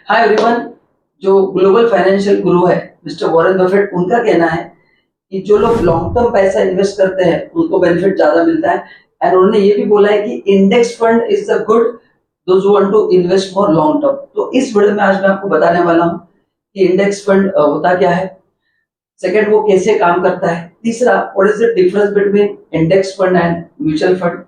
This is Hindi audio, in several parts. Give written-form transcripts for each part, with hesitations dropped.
Hi everyone. जो ग्लोबल फाइनेंशियल गुरु है मिस्टर वॉरेन बफेट, उनका कहना है कि जो लोग लॉन्ग टर्म पैसा इन्वेस्ट करते हैं उनको बेनिफिट ज्यादा मिलता है। एंड उन्होंने ये भी बोला है कि index fund is the good those who want to invest for long term. तो इस वीडियो में आज मैं आपको बताने वाला हूँ कि इंडेक्स फंड होता क्या है, सेकंड वो कैसे काम करता है, तीसरा what is the difference between index fund and mutual fund,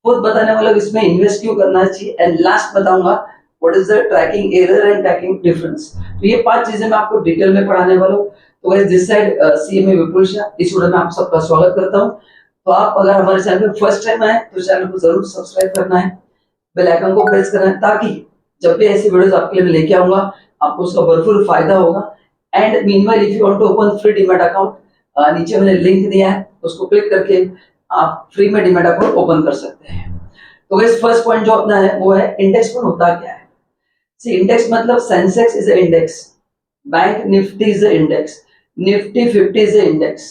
खुद बताने वाला इसमें इन्वेस्ट क्यों करना चाहिए, एंड लास्ट बताऊंगा what is the tracking error and tracking difference. तो ये 5 चीजें मैं आपको डिटेल में पढ़ाने वाला हूँ। तो गाइस दिस साइड सीएमए विपुल शाह, इस वीडियो में आप सबका स्वागत करता हूँ। तो आप अगर हमारे चैनल पे फर्स्ट टाइम आए तो चैनल को जरूर सब्सक्राइब करना है, बेल आइकन को प्रेस करना है, ताकि जब भी ऐसी वीडियोस आपके लिए लेके आऊंगा आपको उसका भरपूर फायदा होगा। And meanwhile if you want to open free demat account, नीचे मैंने लिंक दिया है, उसको क्लिक करके आप फ्री में डीमैट अकाउंट ओपन कर सकते हैं। तो गाइस फर्स्ट पॉइंट जो अपना है वो है इंडेक्स फंड होता क्या है। सी इंडेक्स मतलब Sensex is a index, bank Nifty is a index, Nifty 50 is a index.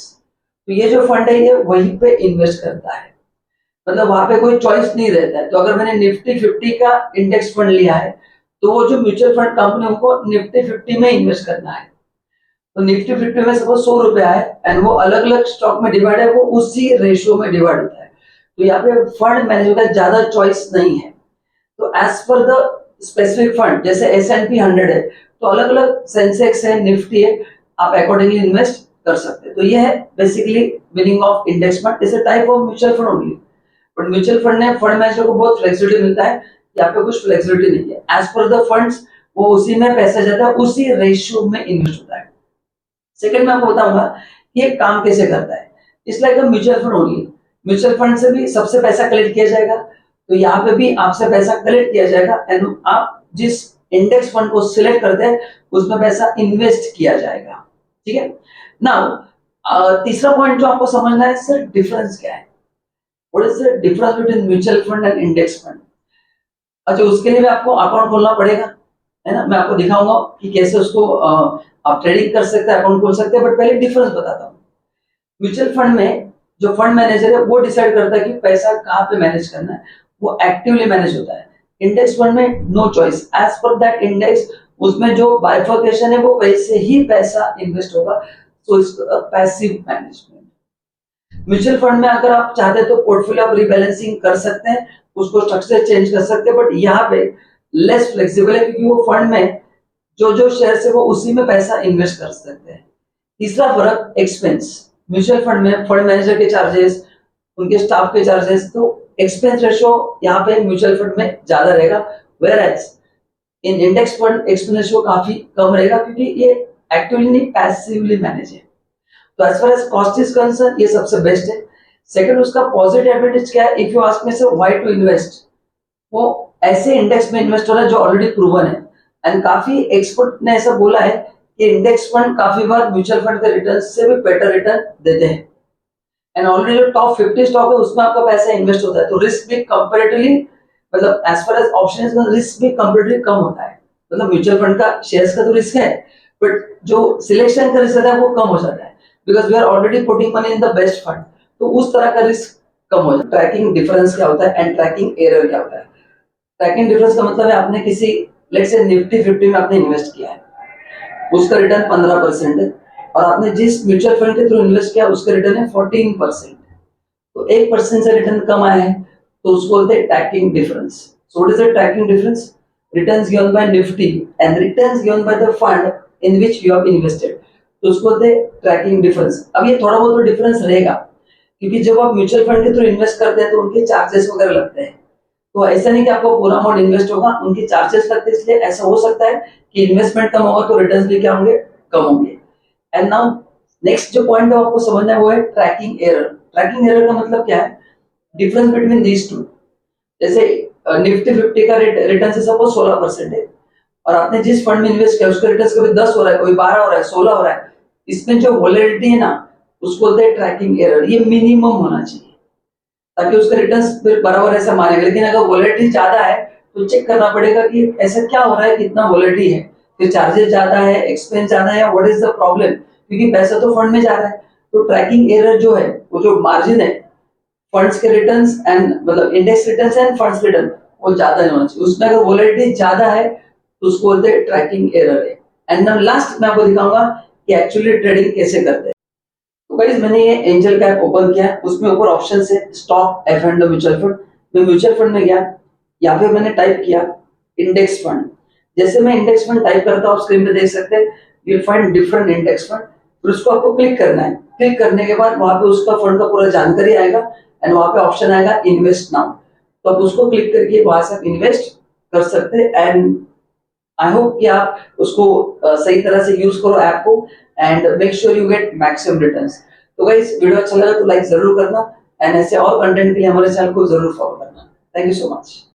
तो ये जो फंड है ये वहीं पे इन्वेस्ट करता है, मतलब वहां पे कोई चॉइस नहीं रहता है। तो अगर मैंने निफ्टी 50 का इंडेक्स फंड लिया है तो वो जो म्यूचुअल फंड कंपनी उनको निफ्टी 50 में इन्वेस्ट करना है। तो निफ्टी 50 में सपोज 100 रुपया है एंड वो अलग अलग स्टॉक में डिवाइड है, वो उसी रेशियो में डिवाइड होता है। तो यहाँ पे फंड मैनेजर का ज्यादा चॉइस नहीं है। तो as per the specific fund, जैसे S&P 100 है तो अलग अलग सेंसेक्स है, निफ्टी है, आप अकॉर्डिंगली इन्वेस्ट कर सकते हैं। तो ये है basically meaning of index fund. Is a type of mutual fund only, but mutual fund में फंड मैनेजर को बहुत फ्लेक्सिबिलिटी मिलता है, यहाँ पे कुछ फ्लेक्सिबिलिटी नहीं है। एज पर द फंड्स वो उसी में पैसा जाता है, उसी रेशियो में इन्वेस्ट होता है। सेकंड मैं आपको बताऊंगा कि ये काम कैसे करता है। It's like a mutual fund only. Mutual fund से भी सबसे पैसा कलेक्ट किया जाएगा, तो यहाँ पे भी आपसे पैसा कलेक्ट किया जाएगा एंड आप जिस इंडेक्स फंड को सिलेक्ट करते हैं उसमें पैसा इन्वेस्ट किया जाएगा। ठीक है। नाउ तीसरा पॉइंट जो आपको समझना है, सर डिफरेंस क्या है, what is the difference between mutual fund and index fund. अच्छा, उसके लिए भी आपको अकाउंट खोलना पड़ेगा, है ना। मैं आपको दिखाऊंगा कि कैसे उसको आप ट्रेडिंग कर सकते हैं, अकाउंट खोल सकते हैं, बट पहले डिफरेंस बताता हूँ। म्यूचुअल फंड में जो फंड मैनेजर है वो डिसाइड करता है कि पैसा कहाँ पे मैनेज करना है, वो एक्टिवली मैनेज होता है। इंडेक्स फंड में no choice, as per that index उसमें जो बाइफर्केशन है वो वैसे ही पैसा इन्वेस्ट होगा। So it's passive management. Mutual fund में अगर आप चाहते हैं तो पोर्टफोलियो ऑफ रिबैलेंसिंग कर सकते हैं, उसको स्ट्रक्चर चेंज कर सकते हैं, बट यहाँ पे लेस फ्लेक्सिबल है क्योंकि वो फंड में जो जो शेयर है वो उसी में पैसा इन्वेस्ट कर सकते हैं। तीसरा फर्क एक्सपेंस। म्यूचुअल फंड में फंड मैनेजर के चार्जेस, उनके स्टाफ के चार्जेस, तो एक्सपेंस रेशियो यहाँ पे म्यूचुअल फंड में ज्यादा रहेगा, whereas in index fund expense ratio काफी कम रहेगा क्योंकि ये एक्टिवली नहीं पैसिवली मैनेज है। तो as far as cost is concern ये सबसे बेस्ट है। सेकंड उसका पॉजिटिव एडवांटेज क्या है, if you ask me sir why to invest, वो ऐसे इंडेक्स में इन्वेस्ट हो रहा है जो ऑलरेडी प्रूवन है। एंड काफी एक्सपर्ट ने ऐसा बोला है कि इंडेक्स फंड काफी बार म्यूचुअल फंड के रिटर्न से भी बेटर रिटर्न देते हैं। एंड ऑलरेडी जो टॉप 50 स्टॉक है उसमें आपका पैसा इन्वेस्ट होता है, तो रिस्क भी कंपैरेटिवली, मतलब एज फार एज ऑप्शंस में रिस्क भी कंपैरेटिवली कम होता है। मतलब म्यूचुअल फंड का शेयर्स का तो रिस्क है, बट जो सिलेक्शन का रिस्क है वो कम हो जाता है, because we are already putting money in the best fund. तो उस तरह का रिस्क कम हो जाता है। ट्रैकिंग डिफरेंस क्या होता है एंड ट्रैकिंग एरर क्या होता है। ट्रैकिंग डिफरेंस का मतलब है आपने किसी लेट्स से निफ्टी 50 में आपने इन्वेस्ट किया है, उसका रिटर्न 15% है, और आपने जिस म्यूचुअल फंड के थ्रू इन्वेस्ट किया उसका रिटर्न है 14%। तो 1% से रिटर्न कम आया है तो उसको बोलते हैं tracking difference. So what is the tracking difference, returns given by Nifty and returns given by the fund in which you have invested, तो उसको बोलते हैं ट्रैकिंग डिफरेंस। अब ये थोड़ा बहुत डिफरेंस रहेगा क्योंकि जब आप म्यूचुअल फंड के थ्रू इन्वेस्ट करते हैं तो उनके चार्जेस वगैरह लगते हैं। तो ऐसा नहीं कि आपको पूरा अमाउंट इन्वेस्ट होगा, उनके चार्जेस लगते हैं, इसलिए ऐसा हो सकता है कि इन्वेस्टमेंट कम होगा तो रिटर्न्स भी क्या होंगे, कम होंगे। एंड नाउ नेक्स्ट जो पॉइंट आपको समझना है वो है ट्रैकिंग एरर। ट्रैकिंग एरर का मतलब क्या है, डिफरेंस बिटवीन दीज टू। जैसे निफ्टी 50 का रिटर्न से सपोज 16% है, और आपने जिस फंड में इन्वेस्ट किया उसका रिटर्न कभी 10 हो रहा है, कभी 12 हो रहा है, 16 हो रहा है, इसमें जो वॉलेटिलिटी है ना उसको बोलते हैं ट्रैकिंग एरर। ये मिनिमम होना चाहिए ताकि उसका रिटर्न्स फिर बराबर ऐसा मानेगा। लेकिन अगर वॉलेटिलिटी ज्यादा है तो चेक करना पड़ेगा कि ऐसा क्या हो रहा है, कितना वॉलेटिलिटी है, फिर चार्जेस ज्यादा है, एक्सपेंस ज्यादा है, व्हाट इज द प्रॉब्लम, क्योंकि पैसा तो फंड में जा रहा है। तो ट्रैकिंग एरर जो है वो जो मार्जिन है फंड्स के रिटर्न्स एंड मतलब index returns end funds return वो ज्यादा नहीं होना चाहिए। उसमें अगर वॉलेटिलिटी ज्यादा है तो उसको बोलते हैं ट्रैकिंग एरर है। एंड नाउ लास्ट मैं आपको दिखाऊंगा कि एक्चुअली ट्रेडिंग कैसे करते हैं। तो गाइस मैंने ये एंजल का ऐप ओपन किया, उसमें ऊपर ऑप्शन है stock F and mutual fund. मैं म्यूचुअल फंड में गया, यहाँ पे मैंने टाइप किया इंडेक्स फंड। जैसे मैं इंडेक्स फंड टाइप करता हूँ स्क्रीन पे देख सकते हैं, you find different index fund. फिर उसको आपको क्लिक करना है। क्लिक करने के बाद वहां पे उसका फंड का पूरा जानकारी आएगा एंड वहां पे ऑप्शन आएगा इन्वेस्ट नाउ। तो आप उसको क्लिक करके वहां से आप इन्वेस्ट कर सकते हैं। एंड आई होप कि आप उसको सही तरह से यूज करो ऐप को and make sure you get maximum returns. तो गाइस वीडियो अच्छा लगा तो लाइक जरूर करना एंड ऐसे और कंटेंट के लिए हमारे चैनल को जरूर फॉलो करना। Thank you so much.